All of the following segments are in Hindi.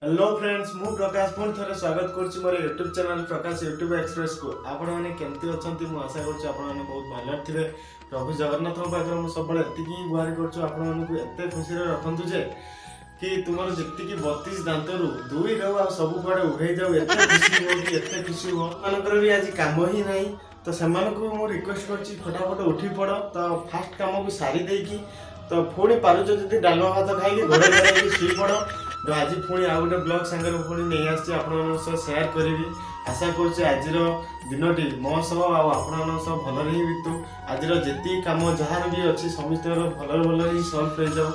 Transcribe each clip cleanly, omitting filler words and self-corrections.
हेलो फ्रेंड्स मु प्रकाश पुणी थे स्वागत करुच्ची मोर यूट्यूब चैनल प्रकाश यूट्यूब एक्सप्रेस को आपण मैंने केमती अच्छा मुझे आशा करुच्ची आपने बहुत भल थे। प्रभु जगन्नाथ पाखे मुझे सब एति गुहारि करते खुशी रखु जे कि तुम जी 32 दांत दुई रहा सब कुआडे उभे जाऊ एत खुशी हो कि एत खुशी हो मानकर भी आज कम ही ना तो से रिक्वेस्ट कर फटाफट उठी पड़ तो फास्ट कम को सारी देकी तो पुणी पारुच जी डालमा भात खाई घोड़े घोड़े शुई पड़ तो आज पुणी आ गए ब्लॉग सांगे पुणी नहीं आसी सेयार करी आशा करुचे आज दिनटी मो सह आपण भल ही बीतू आज जी कम जहाँ भी अच्छी समस्त भल भल ही सल्व हो जाओ।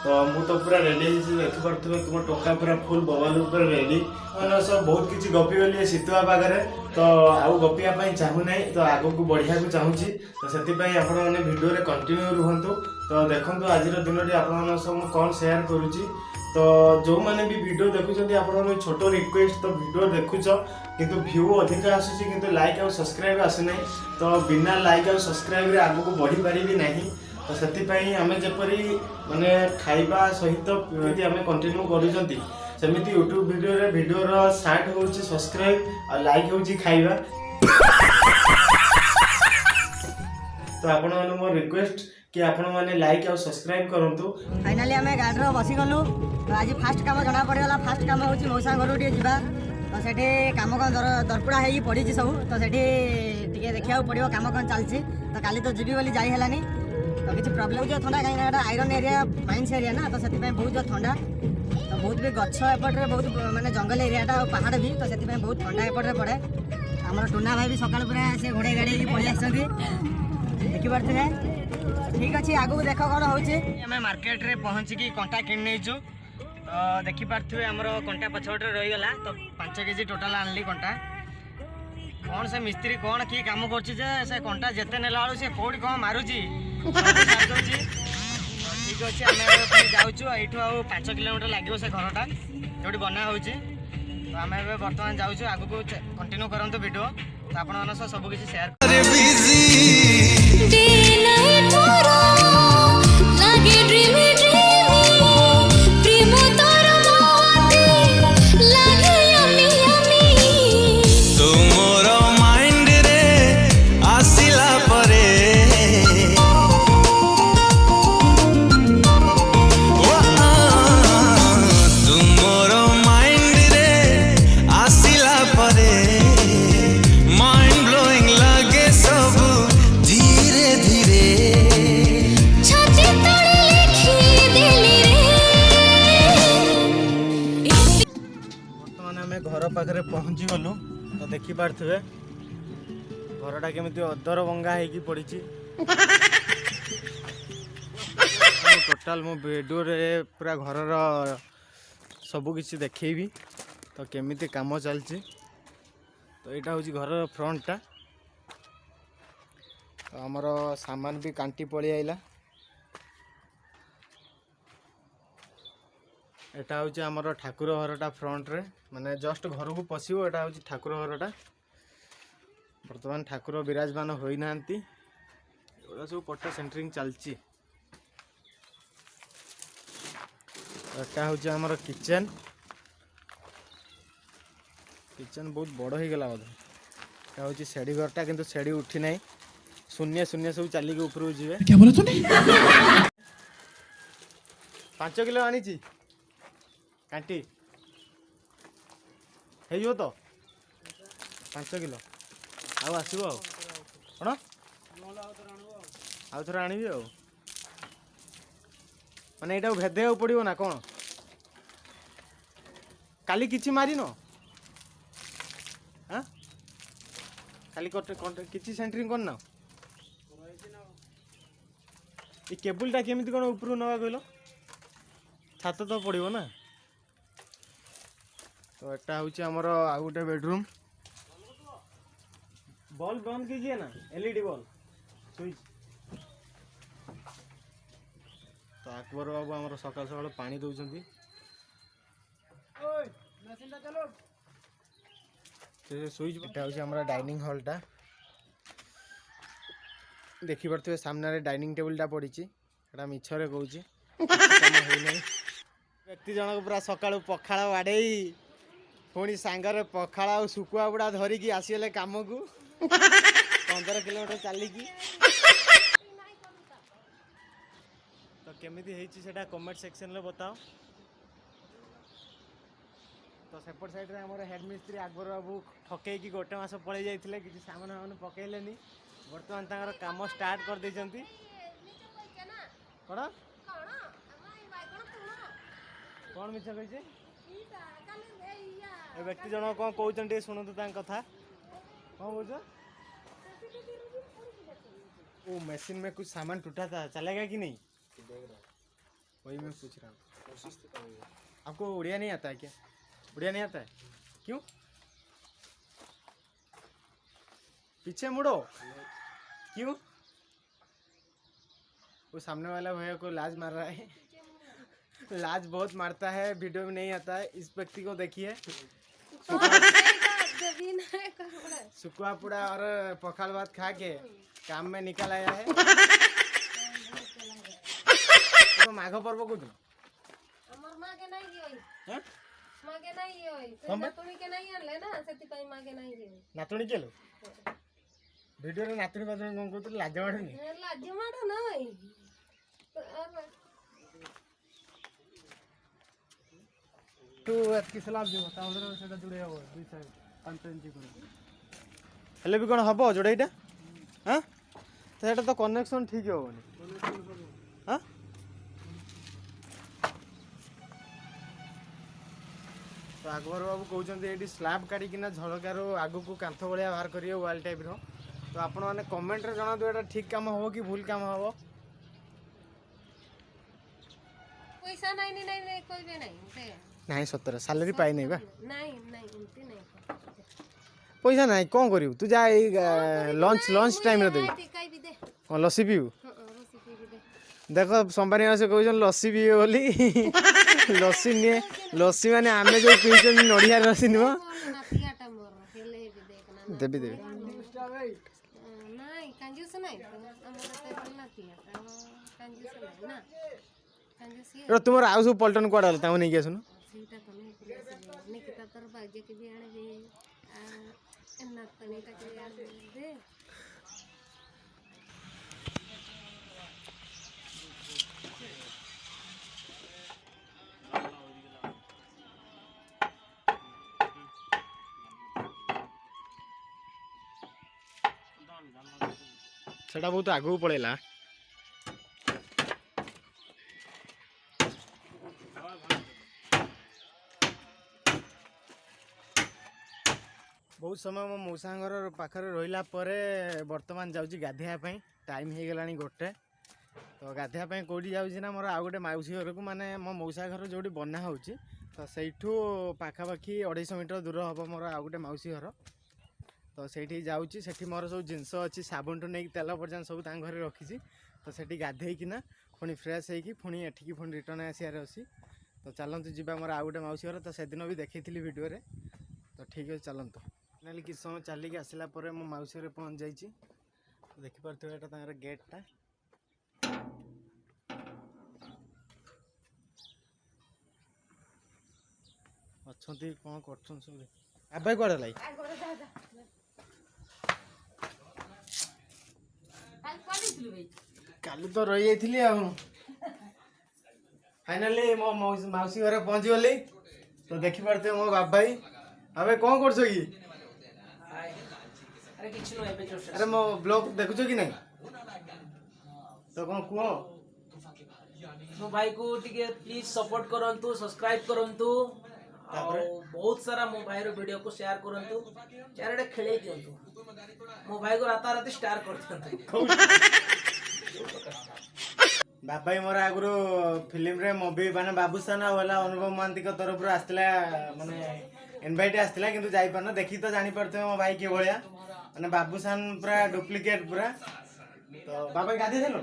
तो मु तो पूरा रेडी देखिपे तुम टोका पूरा फुल बवाल रेडी सब बहुत किसी गपी गली शीतुआ पाखे तो आउ गपिया चाहूना तो आग को बढ़िया को चाहूँगी तो से आपने भिडियो कंटिन्यू रुहतु। तो देखो आज दिन आप सब कौन सेयार करुच्ची तो जो मैंने भी वीडियो देखुं आप छोट रिक्वेस्ट तो वीडियो देखुच किंतु व्यू अधिक आसूसी किंतु लाइक और सब्सक्राइब आसना तो बिना लाइक और सब्सक्राइब आग को बढ़ी पारि नहीं तो से आम जपरी माने खाइबा सहित आम कंटिन्यू करमती यूट्यूब वीडियो स्टार्ट हो सब्सक्राइब और लाइक हो खाइबा तो आपण मोर रिक्वेस्ट कि आपण माने लाइक और सब्सक्राइब करंतु। फाइनली आम गाड़ी बसी गलु तो आज फास्ट काम जना पड़गला फास्ट काम हूँ मौसा घर टे जा तो से कम कौन दरपुड़ा हो पड़ी सब तो से देखा पड़ो कम कौन चलती तो काली तो जीवी बोली जाई हेलानी तो किसी प्रोब्लेम हो थंडा कहीं आयरन एरिया माइंस एरिया ना तो से बहुत थंडा तो बहुत भी गछ एपटे बहुत माने जंगल एरियाटा और पहाड़ भी तो से बहुत थंडा एपटे पड़े आम टूना भाई भी सकाल पूरा से घोड़े गाड़ी पड़े आसती देखिपे ठीक अच्छे आगू देख कौन हो मार्केट रे पहुँचिकी कंटा कि तो देखिपे आमर कंटा पछपटे रहीगला तो 5 केजी टोटाल आनली कंटा कौन से मिस्त्री कौन कि काम कर कंटा जिते नेला से कौटी कौन मारुची ठीक अच्छे आम जाऊँ यू 5 किलोमीटर लगे से घरटा जो बना हो तो आम बर्तमान जाऊँ आगू कंटिन्यू करूँ वीडियो तो आप सब किसी सेयार घर पाखे पहुँची गलु तो देखिपे घरटा केमी अदर भंगा हो पड़ी टोटाल मो वीडियो रे पूरा घर सबकि देखी तो केमी कम चलती तो यहाँ हूँ घर फ्रंटटा तो आमर सामान भी कांटी पड़ी आइला एटा हूँ आमर ठाकुर घरटा फ्रंट रे माने जस्ट घर को पशिबो एटा हूँ ठाकुर घरटा बर्तमान ठाकुर विराजमान होना सब पट सेंटरिंग चलची एटा हूँ आमर किचन किचन बहुत बड़ हो गला बोधे एटा हूँ सेड़ी घरटा किंतु सेड़ी उठी ना शून्य शून्य सब चलिक ऊपर जी 5 किलो आनी कांटी हो तो 5 किलो आसो कौन आउ थे आनी माने यहाँ भेदे पड़ो ना कौन काली किछि मारिन हाँ काली किछि सेंटरिंग करना ये केबुलटा केमिति कौन ऊपर नवा कहल छात तो पड़ो ना तो एटा हूँ आमर आउ गोटे बेडरूम बल्ब बंद कीजिए ना एलईडी बल्ब स्विच तो अकबर बाबू आमर सकाल सकाल पानी दौरान स्विच एटा हूँ आमर डाइनिंग हॉलटा देखिपे सामने डाइनिंग टेबुलटा पड़ी मिछरे कहूँ व्यक्ति जनक पूरा सकाळू पखाळ बाड़ेई पुणी सांगरे पखाळ आ सुकुआ बुड़ा धरिकी आसीगले काम को 15 किलोमीटर चलिकी तो केमिति हेची सेटा कमेंट सेक्शन में बताओ। तो सेपट साइड रे हमर हेड मिस्त्री अकबर बाबू ठके की गोटे मास पळै जाइथिले किछि सामान हमन पकेइलेनी वर्तमान तांगर काम स्टार्ट कर दैचंती कोन कौन मिछ कहिছে ए व्यक्ति जन कोन कहउछन टे सुनतु तां कथा कोन कहउछ वो मशीन में कुछ सामान टूटा था चलेगा कि नहीं वही मैं पूछ रहा हूँ। आपको उड़िया नहीं आता है क्या? उड़िया नहीं आता है क्यों? पीछे मुड़ो क्यों? वो सामने वाला भैया को लाज मार रहा है लाज बहुत मारता है वीडियो में नहीं आता है। इस व्यक्ति को देखिए सुकुआ पुड़ा और पखाल भात खा के काम में निकल आया है। तो माघ पर्व को दिन हमर मां के नहीं होई हैं मां के नहीं होई हम नातुणी के नहीं आनले ना सेति पई मां के नहीं होई नातुणी केलो वीडियो रे नातुणी बातुणी कोन कहत लाज माडनी लाज माडो नहीं तू एतकी सलाम दियो ताउडर सेटा जुड़े हो दुई साइड 5 इंच को हेले भी कोन हबो जोड़ेइटा हां सेटा तो कनेक्शन ठीक होबनी हां तो अकबर बाबू कहते ये स्लाब काटिकिना झलकार आगू को कांथ भाया बाहर करेंगे वाल टाइप रो तो आपण मैंने कमेंट रे जणा दो ठीक काम हो कि भूल काम हो पैसा नहीं नहीं नहीं कोई भी नहीं नहीं सतर सैलरी पाई नहीं बा नहीं नहीं उनती नहीं पैसा नहीं कौन करियो तू जा लंच लंच टाइम रे दे कई भी दे लस्सी पीऊ रेसिपी भी दे देखो संपानी से कहछन लस्सी पीए बोली लस्सी निए लस्सी माने आमे जो पीछन नडिया लस्सी निबो नातियाटा मोर हेले भी देखना देबी देबी नहीं कंजूस नहीं हमर ते नातियाटा कंजूस नहीं ना कंजूस ये रो तुमर आउ सब पलटन कोडा ता नहीं के सुनो सीटा कोने निकिता तर भाग्य के भी आने दे एन्ना तने का के आने दे सेटा बहुत आगू पड़ेला बहुत समय मो मौसांगर पाखरे रहिला परे वर्तमान जाउची गाधेया टाइम हो गलानी गोटे तो गाधेया कौटी जाऊँगी ना मोर आउ गोटे मौसी घर को माने मो मौसा घर जो बना हो तो सहीठू पाखापाखि 250 मीटर दूर हम मोर आउ गोटे मौसी घर तो सेठी जाऊँगी सेठी मोर सब जिनस अच्छी साबुन टू नहीं तेल पर्यटन सब घर रखी तो सेठी गाधेकिना पुणी फ्रेश होगी पुणी एठिकी पुणी रिटर्न आसार अच्छी तो चलतु जी मोर आउ गोटे मौसी घर तो से दिन भी देखी वीडियो रे तो ठीक अच्छे चलतु फाइनाली किस समय चलिक आसला मो मौसी घर पहुँच जाइए तो देखिपे यहाँ गेटा अच्छा कौन कर सब आबाई कड़े लाई काली तो रही जाइली फाइनाली मो मौसी घर पहुँची गली तो देखी पारते मो बाबाई अबे कौन कर अरे मो ब्लॉग देखुच कि नहीं तो कौन कह मो भाई को टिके प्लीज सपोर्ट करंतु सब्सक्राइब करंतु बहुत सारा मो भाई रो वीडियो को शेयर करंतु चारडे खेले दियंतु मो भाई को राता राती स्टार कर दियंतु बाबाई मोर आगु फिल्म रे मूवी माने बाबूसान वाला अनुभव महांती तरफ आसला माने इनवाइट आसला किंतु जाई पारना देखी तो जानी पड़ते मो भाई के भलिया माने बाबूसान पूरा डुप्लीकेट पूरा तो बाबाई गाधे देलो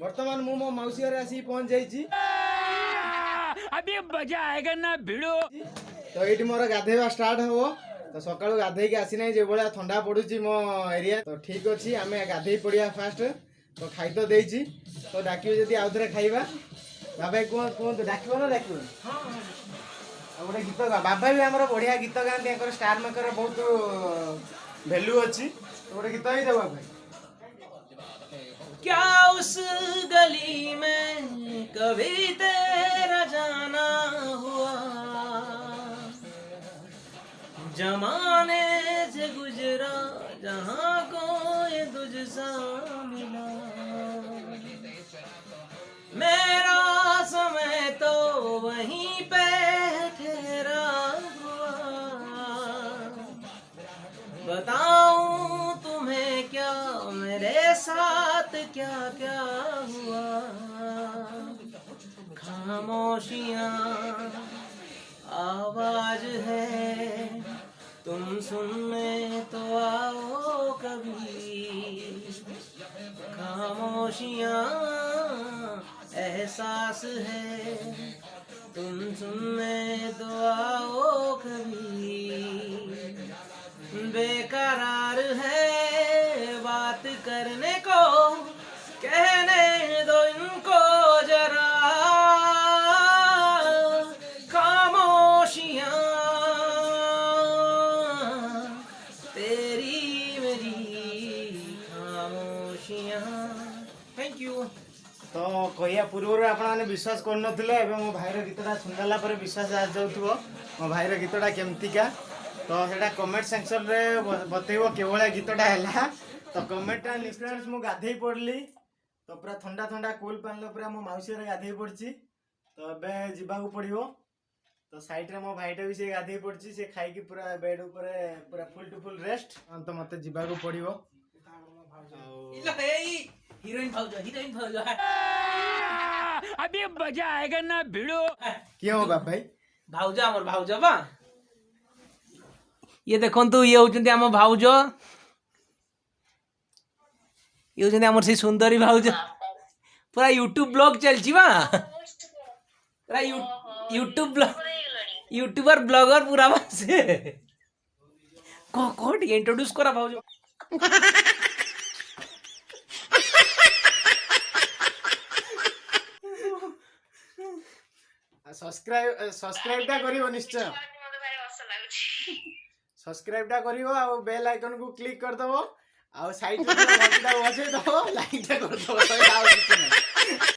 वर्तमान मु मो मौसी घर आसी पहुंच जाइछि अभी मजा आएगा ना भिड़ो तो ये मोर गाधेवा स्टार्ट हो तो सकाळु गाधे के आसी नै जे भलिया ठंडा पडुछि मो एरिया तो ठीक अछि आमे गाधे पड़िया फास्ट तो खाई तो देइछि तो डाकियो जदी आउ थरे खाइबा ବାବା କୁହନ୍ତୁ ଡାକିବ ନା ଡାକିବ ଆଉ ଗୋଟେ ଗୀତ ଗା ବାବା ବି ଆମର ବଢିଆ ଗୀତ ଗାଆନ୍ତି ତାଙ୍କର ଷ୍ଟାର ମେକର ବହୁତ ଭ୍ୟାଲୁ ଅଛି ତ ଗୋଟେ ଗୀତ ହେଇଯାଉ ବାବା क्या उस गली में कभी तेरा जाना हुआ जमाने से गुजरा जहाँ कोई तुझसा मिला मेरा समय तो वहीं पे ठहरा हुआ बताऊं तुम्हें क्या मेरे साथ क्या क्या हुआ खामोशियाँ आवाज है तुम सुनने तो आओ कभी खामोशियाँ एहसास है तुम सुनने तो आओ कभी बेकरार है बात करने को कहने दो इनको जरा खामोशियाँ तेरी मेरी खामोशियाँ थैंक यू तो कहया पूर्व आपने विश्वास करनथिले एबे मो भाईर गीतटा सुनला पर विश्वास आ जाउथबो मो भाईर गीतटा केमतिका तो सेटा कमेंट सेक्शन रे बतेइबो केवळा गीतटा हैला तो कमेंट फ्रेंड्स मु गाधेई पड़ली तो पूरा ठंडा ठंडा कूल पानी पूरा मो माउसी रे गाधेई पड़ची तो एबे जिबा को पड़िबो तो साइड रे मो भाईटा भी से गाधेई पड़ची से खाई की पूरा बेड ऊपर पूरा फुल टू फुल रेस्ट तो मते जिबा को पड़िबो हीरोइन भाउजो अभी मजा आएगा ना भिड़ो क्यों बाप भाई भाउज आमर भाउज बा ये देखंतु ये होचंती आम भाउज ये होचंती आमर से सुंदरी भाउज पूरा यूट्यूब ब्लॉग चलची बा पूरा यूट्यूब ब्लॉग यूट्यूबर ब्लॉगर पूरा बा से को इंट्रोड्यूस करा भाउज सब्सक्राइब टा करिवो निश्चय सब्सक्राइब टा करिवो आ बेल आइकन को क्लिक कर दबो आ साइड रे घंटा बजे दबो लाइक टा कर दबो सही आउ किछ नै